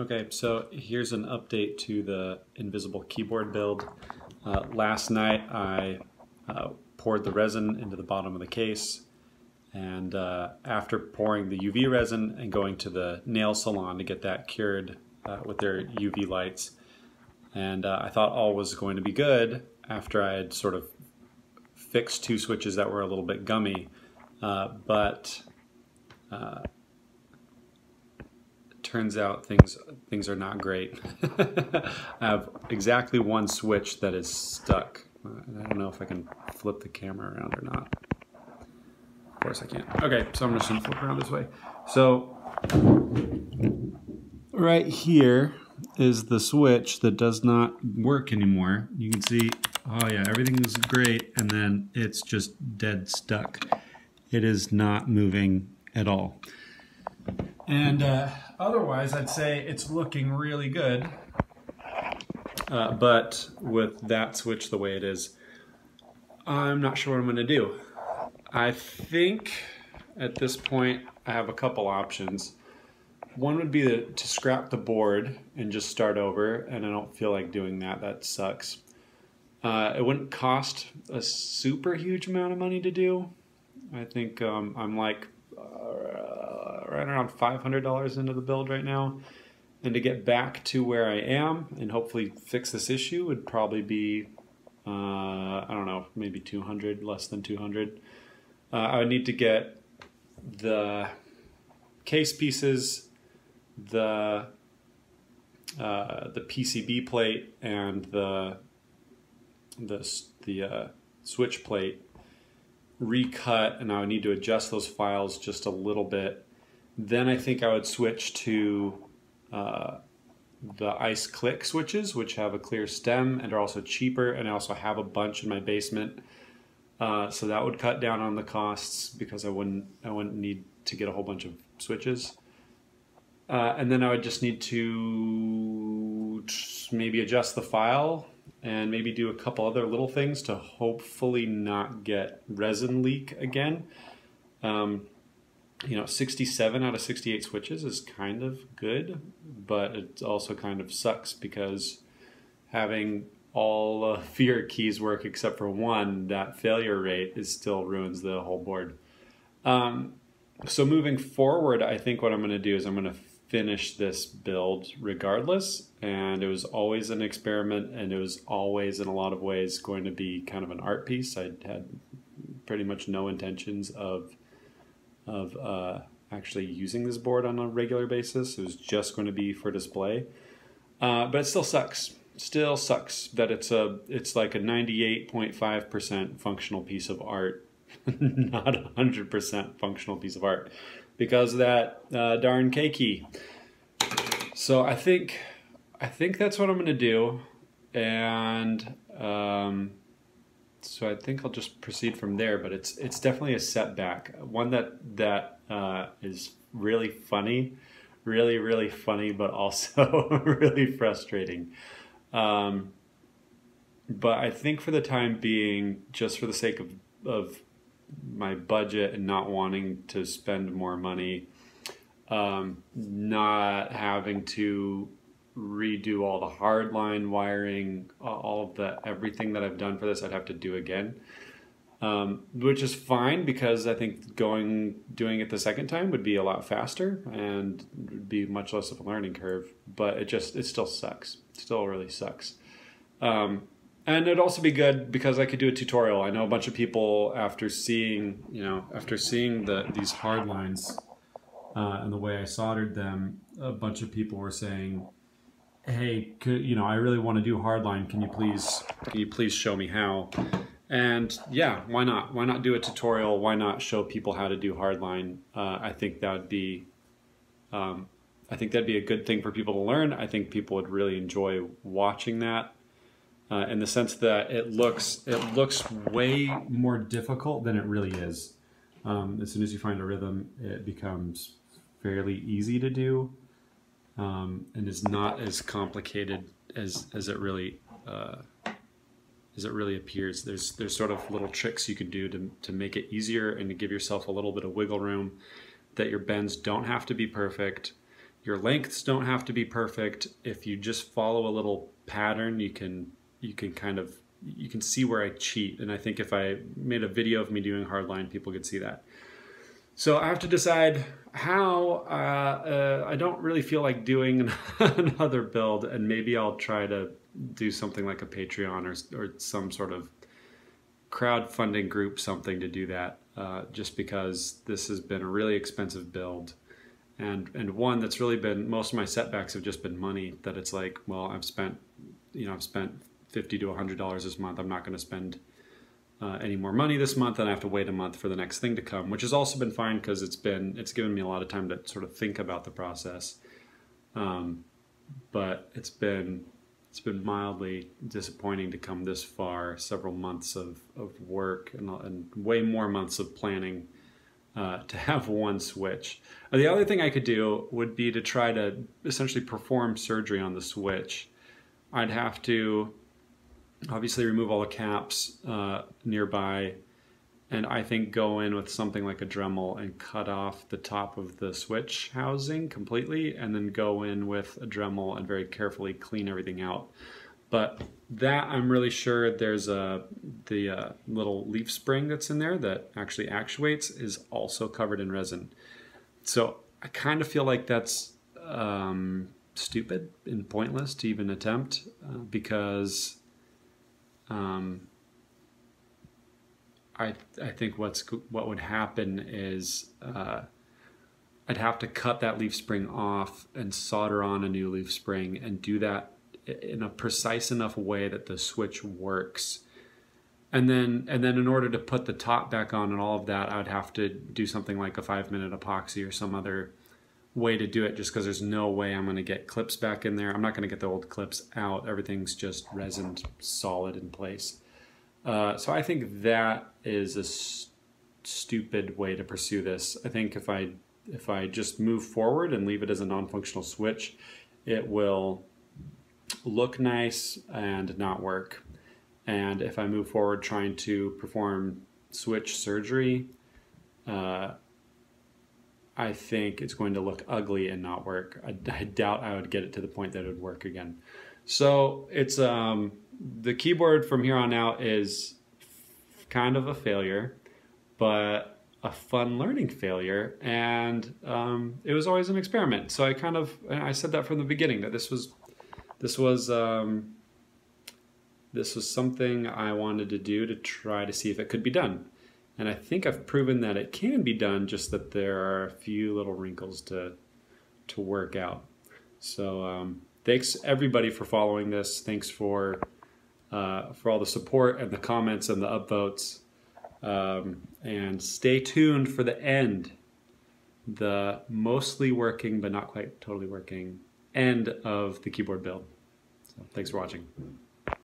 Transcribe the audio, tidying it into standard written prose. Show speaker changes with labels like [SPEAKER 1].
[SPEAKER 1] Okay, so here's an update to the invisible keyboard build. Last night I poured the resin into the bottom of the case, and after pouring the UV resin and going to the nail salon to get that cured with their UV lights, and I thought all was going to be good after I had sort of fixed two switches that were a little bit gummy, but turns out things are not great. I have exactly one switch that is stuck. I don't know if I can flip the camera around or not. Of course I can't. Okay, so I'm just gonna flip around this way. So right here is the switch that does not work anymore. You can see, oh yeah, everything is great, and then it's just dead stuck. It is not moving at all. And otherwise, I'd say it's looking really good. But with that switch the way it is, I'm not sure what I'm going to do. I think at this point I have a couple options. One would be to scrap the board and just start over, and I don't feel like doing that. That sucks. It wouldn't cost a super huge amount of money to do. I think I'm like right around $500 into the build right now, and to get back to where I am and hopefully fix this issue would probably be I don't know, maybe 200, less than 200. I would need to get the case pieces, the PCB plate, and the switch plate recut, and I would need to adjust those files just a little bit. Then I think I would switch to the Ice Click switches, which have a clear stem and are also cheaper, and I also have a bunch in my basement. So that would cut down on the costs because I wouldn't need to get a whole bunch of switches. And then I would just need to maybe adjust the file and maybe do a couple other little things to hopefully not get resin leak again. You know, 67 out of 68 switches is kind of good, but it also kind of sucks because having all of your keys work except for one, that failure rate still ruins the whole board. So moving forward, I think what I'm going to do is I'm going to finish this build regardless, and it was always an experiment, and it was always in a lot of ways going to be kind of an art piece. I had pretty much no intentions of actually using this board on a regular basis. It was just going to be for display, but it still sucks. Still sucks that it's like a 98.5% functional piece of art, not a 100% functional piece of art, because of that darn K key. So I think that's what I'm going to do, and so I think I'll just proceed from there. But it's definitely a setback, one that is really funny, really funny, but also really frustrating. But I think for the time being, just for the sake of my budget and not wanting to spend more money, not having to redo all the hardline wiring, all of everything that I've done for this, I'd have to do again, which is fine because I think doing it the second time would be a lot faster and would be much less of a learning curve. But it still sucks. It still really sucks. And it'd also be good because I could do a tutorial. I know a bunch of people after seeing these hard lines and the way I soldered them, a bunch of people were saying, "Hey, I really want to do hardline. Can you please show me how?" And yeah, why not? Why not do a tutorial? Why not show people how to do hardline? I think that'd be a good thing for people to learn. I think people would really enjoy watching that. In the sense that it looks way more difficult than it really is. As soon as you find a rhythm, it becomes fairly easy to do, and is not as complicated as it really appears. There's sort of little tricks you can do to make it easier and to give yourself a little bit of wiggle room, that your bends don't have to be perfect, Your lengths don't have to be perfect. If you just follow a little pattern, you can see where I cheat. And I think if I made a video of me doing hardline, people could see that. So I have to decide how. I don't really feel like doing another build, and maybe I'll try to do something like a Patreon or some sort of crowdfunding group, something to do that, just because this has been a really expensive build, and one that's really been, most of my setbacks have just been money, that it's like, well, I've spent $50 to $100 this month. I'm not going to spend any more money this month, and I have to wait a month for the next thing to come, which has also been fine because it's given me a lot of time to sort of think about the process. But it's been mildly disappointing to come this far, several months of work and way more months of planning to have one switch. The other thing I could do would be to try to essentially perform surgery on the switch. I'd have to obviously remove all the caps nearby, and I think go in with something like a Dremel and cut off the top of the switch housing completely, and then go in with a Dremel and very carefully clean everything out. But that, I'm really sure there's the little leaf spring that's in there that actually actuates is also covered in resin. So I kind of feel like that's stupid and pointless to even attempt, because I think what would happen is I'd have to cut that leaf spring off and solder on a new leaf spring, and do that in a precise enough way that the switch works. And then in order to put the top back on and all of that, I would have to do something like a 5-minute epoxy or some other way to do it, just because there's no way I'm going to get clips back in there. I'm not going to get the old clips out. Everything's just resined solid in place. So I think that is a stupid way to pursue this. I think if I just move forward and leave it as a non-functional switch, it will look nice and not work. And if I move forward trying to perform switch surgery, I think it's going to look ugly and not work. I doubt I would get it to the point that it would work again. So it's the keyboard from here on out is kind of a failure, but a fun learning failure, and it was always an experiment. So I said that from the beginning, that this was something I wanted to do to try to see if it could be done. And I think I've proven that it can be done, just that there are a few little wrinkles to work out. So thanks everybody for following this. Thanks for all the support and the comments and the upvotes. And stay tuned for the end, the mostly working but not quite totally working end of the keyboard build. So thanks for watching.